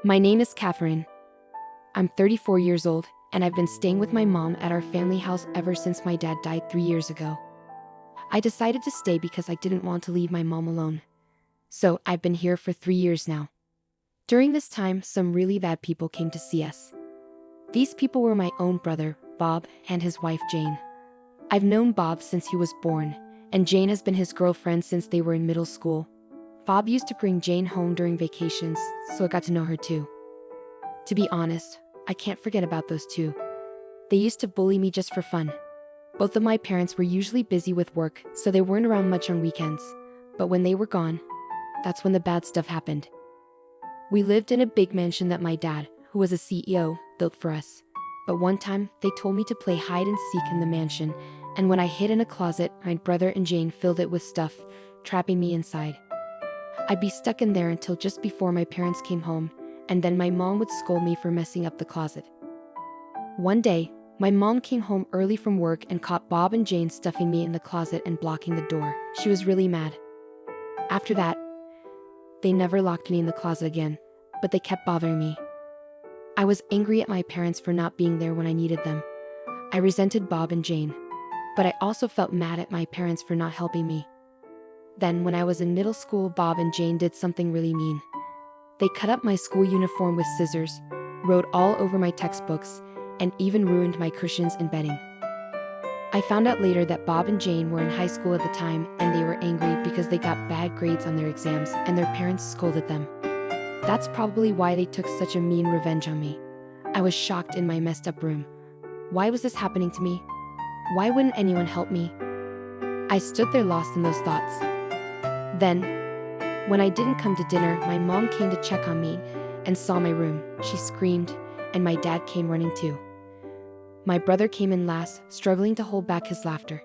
My name is Catherine. I'm 34 years old, and I've been staying with my mom at our family house ever since my dad died 3 years ago. I decided to stay because I didn't want to leave my mom alone. So I've been here for 3 years now. During this time, some really bad people came to see us. These people were my own brother, Bob, and his wife, Jane. I've known Bob since he was born, and Jane has been his girlfriend since they were in middle school. Bob used to bring Jane home during vacations, so I got to know her too. To be honest, I can't forget about those two. They used to bully me just for fun. Both of my parents were usually busy with work, so they weren't around much on weekends. But when they were gone, that's when the bad stuff happened. We lived in a big mansion that my dad, who was a CEO, built for us. But one time, they told me to play hide and seek in the mansion, and when I hid in a closet, my brother and Jane filled it with stuff, trapping me inside. I'd be stuck in there until just before my parents came home, and then my mom would scold me for messing up the closet. One day, my mom came home early from work and caught Bob and Jane stuffing me in the closet and blocking the door. She was really mad. After that, they never locked me in the closet again, but they kept bothering me. I was angry at my parents for not being there when I needed them. I resented Bob and Jane, but I also felt mad at my parents for not helping me. Then, when I was in middle school, Bob and Jane did something really mean. They cut up my school uniform with scissors, wrote all over my textbooks, and even ruined my cushions and bedding. I found out later that Bob and Jane were in high school at the time, and they were angry because they got bad grades on their exams and their parents scolded them. That's probably why they took such a mean revenge on me. I was shocked in my messed up room. Why was this happening to me? Why wouldn't anyone help me? I stood there lost in those thoughts. Then, when I didn't come to dinner, my mom came to check on me and saw my room. She screamed, and my dad came running too. My brother came in last, struggling to hold back his laughter.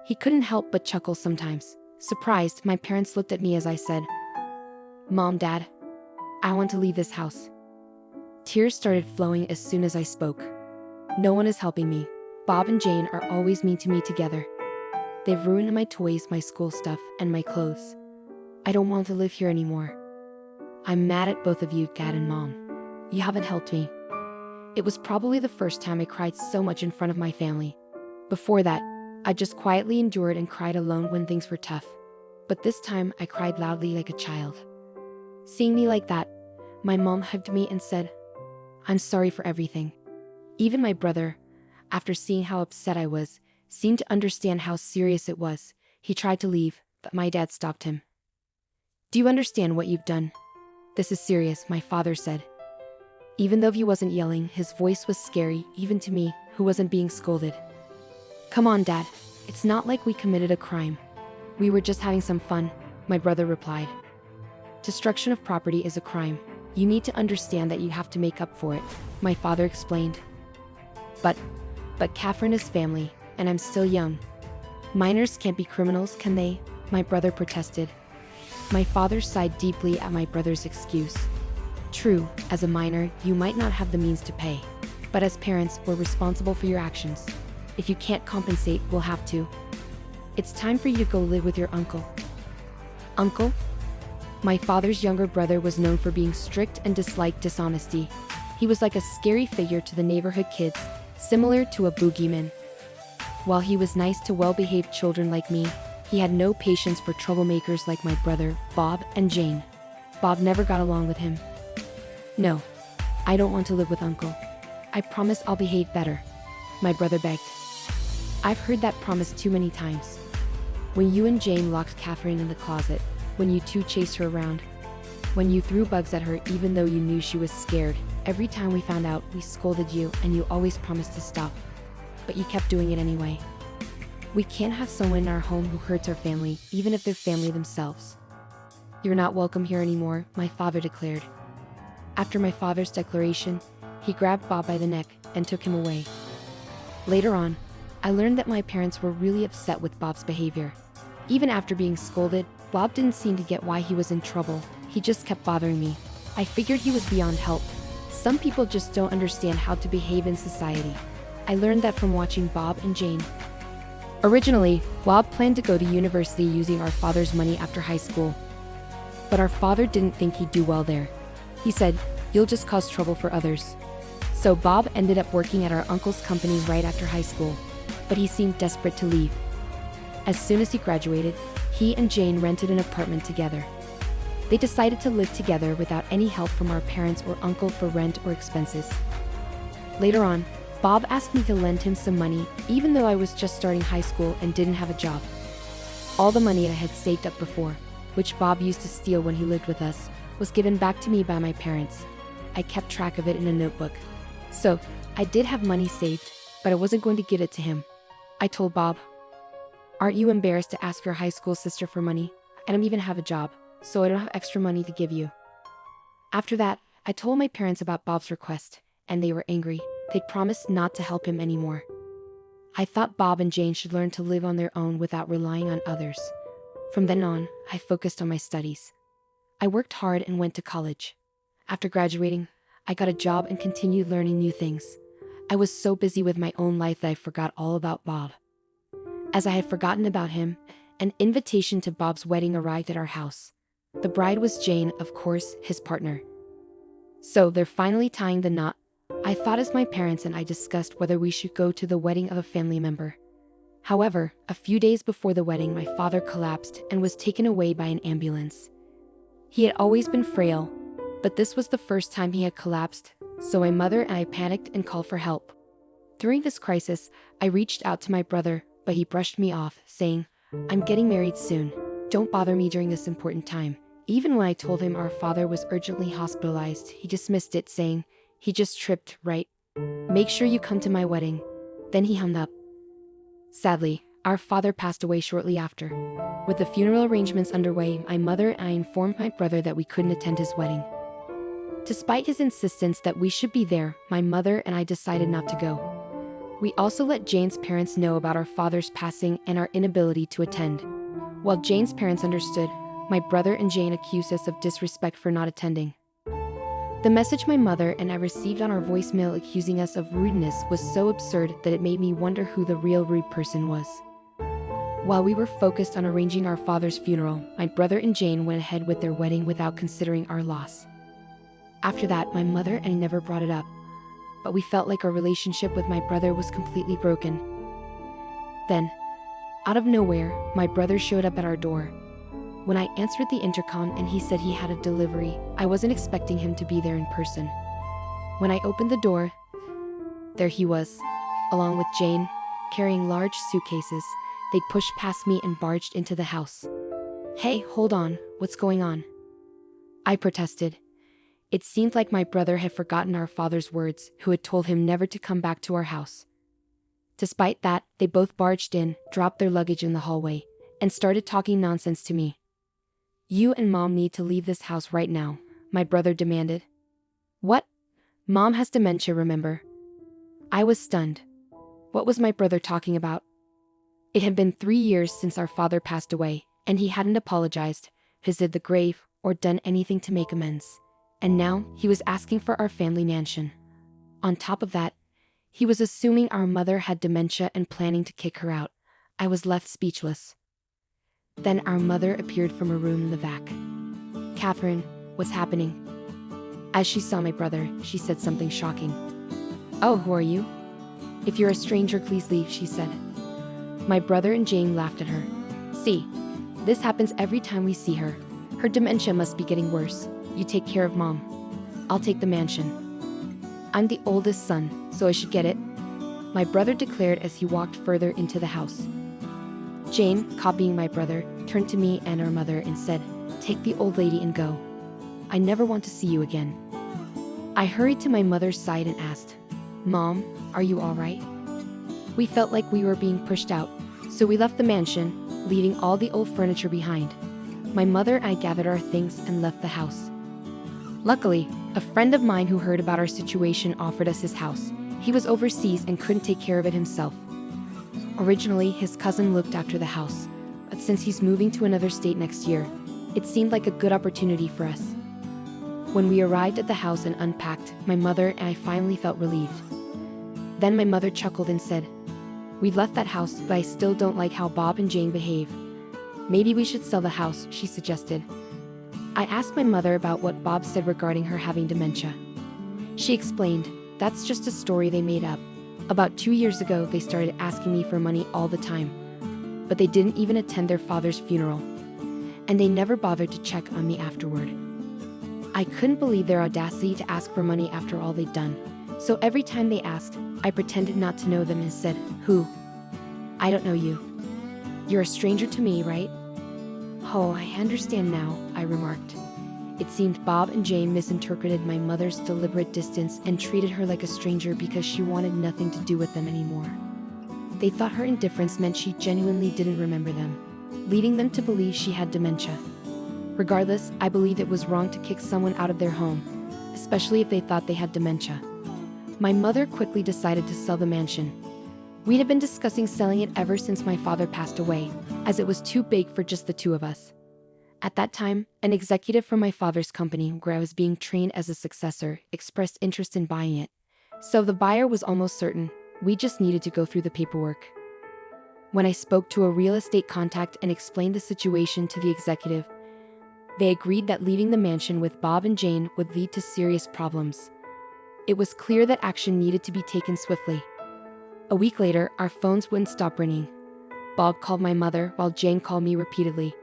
He couldn't help but chuckle sometimes. Surprised, my parents looked at me as I said, "Mom, Dad, I want to leave this house." Tears started flowing as soon as I spoke. No one is helping me. Bob and Jane are always mean to me together. They've ruined my toys, my school stuff, and my clothes. I don't want to live here anymore. I'm mad at both of you, Dad and Mom. You haven't helped me. It was probably the first time I cried so much in front of my family. Before that, I just quietly endured and cried alone when things were tough. But this time, I cried loudly like a child. Seeing me like that, my mom hugged me and said, "I'm sorry for everything." Even my brother, after seeing how upset I was, seemed to understand how serious it was. He tried to leave, but my dad stopped him. "Do you understand what you've done? This is serious," my father said. Even though he wasn't yelling, his voice was scary, even to me, who wasn't being scolded. "Come on, Dad. It's not like we committed a crime. We were just having some fun," my brother replied. "Destruction of property is a crime. You need to understand that you have to make up for it," my father explained. But Catherine is family, and I'm still young. Minors can't be criminals, can they? My brother protested. My father sighed deeply at my brother's excuse. True, as a minor, you might not have the means to pay. But as parents, we're responsible for your actions. If you can't compensate, we'll have to. It's time for you to go live with your uncle. Uncle? My father's younger brother was known for being strict and disliked dishonesty. He was like a scary figure to the neighborhood kids, similar to a boogeyman. While he was nice to well-behaved children like me, he had no patience for troublemakers like my brother, Bob, and Jane. Bob never got along with him. "No, I don't want to live with Uncle. I promise I'll behave better," my brother begged. I've heard that promise too many times. When you and Jane locked Catherine in the closet, when you two chased her around, when you threw bugs at her even though you knew she was scared, every time we found out, we scolded you and you always promised to stop. But you kept doing it anyway. We can't have someone in our home who hurts our family, even if they're family themselves. "You're not welcome here anymore," my father declared. After my father's declaration, he grabbed Bob by the neck and took him away. Later on, I learned that my parents were really upset with Bob's behavior. Even after being scolded, Bob didn't seem to get why he was in trouble. He just kept bothering me. I figured he was beyond help. Some people just don't understand how to behave in society. I learned that from watching Bob and Jane. Originally, Bob planned to go to university using our father's money after high school. But our father didn't think he'd do well there. He said, You'll just cause trouble for others. So Bob ended up working at our uncle's company right after high school, but he seemed desperate to leave. As soon as he graduated, he and Jane rented an apartment together. They decided to live together without any help from our parents or uncle for rent or expenses. Later on, Bob asked me to lend him some money, even though I was just starting high school and didn't have a job. All the money I had saved up before, which Bob used to steal when he lived with us, was given back to me by my parents. I kept track of it in a notebook. So, I did have money saved, but I wasn't going to give it to him. I told Bob, "Aren't you embarrassed to ask your high school sister for money? I don't even have a job, so I don't have extra money to give you." After that, I told my parents about Bob's request, and they were angry. They'd promised not to help him anymore. I thought Bob and Jane should learn to live on their own without relying on others. From then on, I focused on my studies. I worked hard and went to college. After graduating, I got a job and continued learning new things. I was so busy with my own life that I forgot all about Bob. As I had forgotten about him, an invitation to Bob's wedding arrived at our house. The bride was Jane, of course, his partner. So they're finally tying the knot. I thought as my parents and I discussed whether we should go to the wedding of a family member. However, a few days before the wedding, my father collapsed and was taken away by an ambulance. He had always been frail, but this was the first time he had collapsed, so my mother and I panicked and called for help. During this crisis, I reached out to my brother, but he brushed me off, saying, "I'm getting married soon. Don't bother me during this important time." Even when I told him our father was urgently hospitalized, he dismissed it, saying, "He just tripped, right? Make sure you come to my wedding." Then he hung up. Sadly, our father passed away shortly after. With the funeral arrangements underway, my mother and I informed my brother that we couldn't attend his wedding. Despite his insistence that we should be there, my mother and I decided not to go. We also let Jane's parents know about our father's passing and our inability to attend. While Jane's parents understood, my brother and Jane accused us of disrespect for not attending. The message my mother and I received on our voicemail accusing us of rudeness was so absurd that it made me wonder who the real rude person was. While we were focused on arranging our father's funeral, my brother and Jane went ahead with their wedding without considering our loss. After that, my mother and I never brought it up, but we felt like our relationship with my brother was completely broken. Then, out of nowhere, my brother showed up at our door. When I answered the intercom and he said he had a delivery, I wasn't expecting him to be there in person. When I opened the door, there he was, along with Jane, carrying large suitcases. They'd pushed past me and barged into the house. "Hey, hold on, what's going on?" I protested. It seemed like my brother had forgotten our father's words, who had told him never to come back to our house. Despite that, they both barged in, dropped their luggage in the hallway, and started talking nonsense to me. "You and Mom need to leave this house right now," my brother demanded. "What? Mom has dementia, remember?" I was stunned. What was my brother talking about? It had been 3 years since our father passed away, and he hadn't apologized, visited the grave, or done anything to make amends. And now, he was asking for our family mansion. On top of that, he was assuming our mother had dementia and planning to kick her out. I was left speechless. Then our mother appeared from a room in the back. "Catherine, what's happening?" As she saw my brother, she said something shocking. "Oh, who are you?" "If you're a stranger, please leave," she said. My brother and Jane laughed at her. "See, this happens every time we see her. Her dementia must be getting worse. You take care of Mom. I'll take the mansion. I'm the oldest son, so I should get it," my brother declared as he walked further into the house. Jane, copying my brother, turned to me and our mother and said, "Take the old lady and go. I never want to see you again." I hurried to my mother's side and asked, "Mom, are you all right?" We felt like we were being pushed out, so we left the mansion, leaving all the old furniture behind. My mother and I gathered our things and left the house. Luckily, a friend of mine who heard about our situation offered us his house. He was overseas and couldn't take care of it himself. Originally, his cousin looked after the house, but since he's moving to another state next year, it seemed like a good opportunity for us. When we arrived at the house and unpacked, my mother and I finally felt relieved. Then my mother chuckled and said, "We've left that house, but I still don't like how Bob and Jane behave. Maybe we should sell the house," she suggested. I asked my mother about what Bob said regarding her having dementia. She explained, "That's just a story they made up. About 2 years ago, they started asking me for money all the time. But they didn't even attend their father's funeral. And they never bothered to check on me afterward." I couldn't believe their audacity to ask for money after all they'd done. So every time they asked, I pretended not to know them and said, "Who? I don't know you. You're a stranger to me, right?" "Oh, I understand now," I remarked. It seemed Bob and Jane misinterpreted my mother's deliberate distance and treated her like a stranger because she wanted nothing to do with them anymore. They thought her indifference meant she genuinely didn't remember them, leading them to believe she had dementia. Regardless, I believed it was wrong to kick someone out of their home, especially if they thought they had dementia. My mother quickly decided to sell the mansion. We had been discussing selling it ever since my father passed away, as it was too big for just the two of us. At that time, an executive from my father's company, where I was being trained as a successor, expressed interest in buying it. So the buyer was almost certain. We just needed to go through the paperwork. When I spoke to a real estate contact and explained the situation to the executive, they agreed that leaving the mansion with Bob and Jane would lead to serious problems. It was clear that action needed to be taken swiftly. A week later, our phones wouldn't stop ringing. Bob called my mother while Jane called me repeatedly.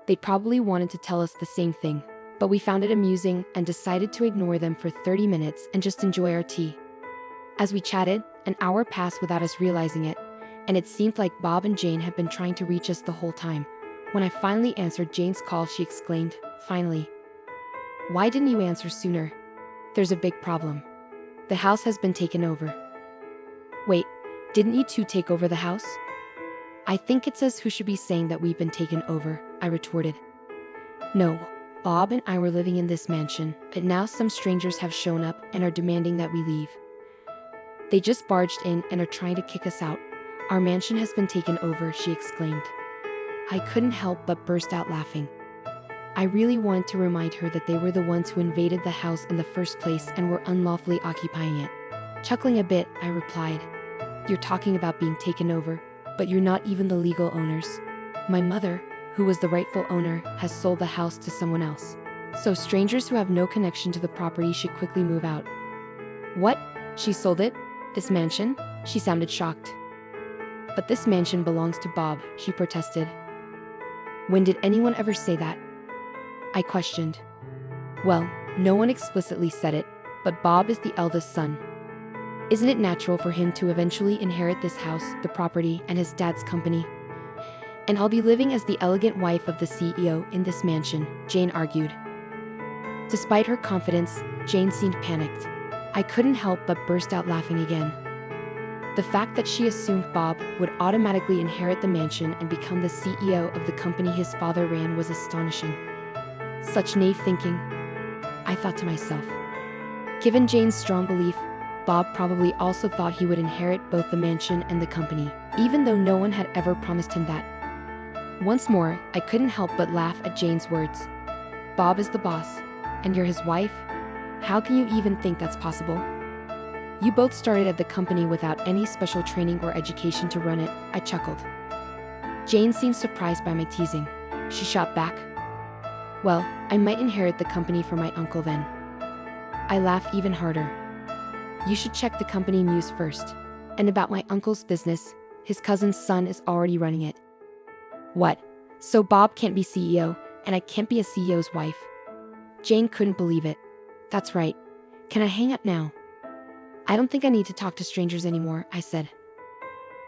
They probably wanted to tell us the same thing, but we found it amusing and decided to ignore them for 30 minutes and just enjoy our tea. As we chatted, an hour passed without us realizing it, and it seemed like Bob and Jane had been trying to reach us the whole time. When I finally answered Jane's call, she exclaimed, "Finally. Why didn't you answer sooner? There's a big problem. The house has been taken over." "Wait, didn't you two take over the house?" "I think it says who should be saying that we've been taken over," I retorted. "No, Bob and I were living in this mansion, but now some strangers have shown up and are demanding that we leave. They just barged in and are trying to kick us out. Our mansion has been taken over," she exclaimed. I couldn't help but burst out laughing. I really wanted to remind her that they were the ones who invaded the house in the first place and were unlawfully occupying it. Chuckling a bit, I replied, "You're talking about being taken over, but you're not even the legal owners. My mother, who was the rightful owner, has sold the house to someone else. So strangers who have no connection to the property should quickly move out." "What? She sold it? This mansion?" She sounded shocked. "But this mansion belongs to Bob," she protested. "When did anyone ever say that?" I questioned. "Well, no one explicitly said it, but Bob is the eldest son. Isn't it natural for him to eventually inherit this house, the property, and his dad's company? And I'll be living as the elegant wife of the CEO in this mansion," Jane argued. Despite her confidence, Jane seemed panicked. I couldn't help but burst out laughing again. The fact that she assumed Bob would automatically inherit the mansion and become the CEO of the company his father ran was astonishing. Such naive thinking, I thought to myself. Given Jane's strong belief, Bob probably also thought he would inherit both the mansion and the company, even though no one had ever promised him that. Once more, I couldn't help but laugh at Jane's words. "Bob is the boss, and you're his wife? How can you even think that's possible? You both started at the company without any special training or education to run it," I chuckled. Jane seemed surprised by my teasing. She shot back, "Well, I might inherit the company from my uncle then." I laughed even harder. "You should check the company news first. And about my uncle's business, his cousin's son is already running it." "What? So Bob can't be CEO, and I can't be a CEO's wife?" Jane couldn't believe it. "That's right. Can I hang up now?" "I don't think I need to talk to strangers anymore," I said.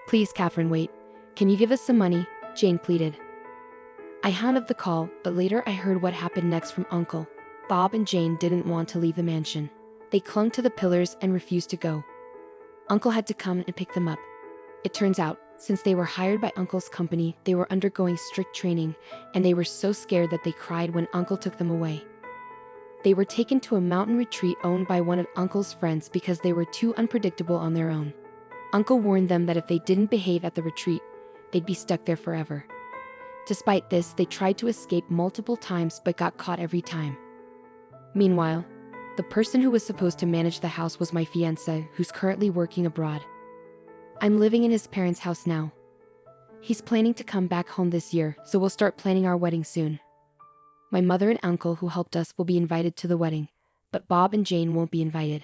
"Please, Catherine, wait. Can you give us some money?" Jane pleaded. I hung up the call, but later I heard what happened next from Uncle. Bob and Jane didn't want to leave the mansion. They clung to the pillars and refused to go. Uncle had to come and pick them up. It turns out, since they were hired by Uncle's company, they were undergoing strict training, and they were so scared that they cried when Uncle took them away. They were taken to a mountain retreat owned by one of Uncle's friends because they were too unpredictable on their own. Uncle warned them that if they didn't behave at the retreat, they'd be stuck there forever. Despite this, they tried to escape multiple times but got caught every time. Meanwhile, the person who was supposed to manage the house was my fiancé, who's currently working abroad. I'm living in his parents' house now. He's planning to come back home this year, so we'll start planning our wedding soon. My mother and uncle who helped us will be invited to the wedding, but Bob and Jane won't be invited.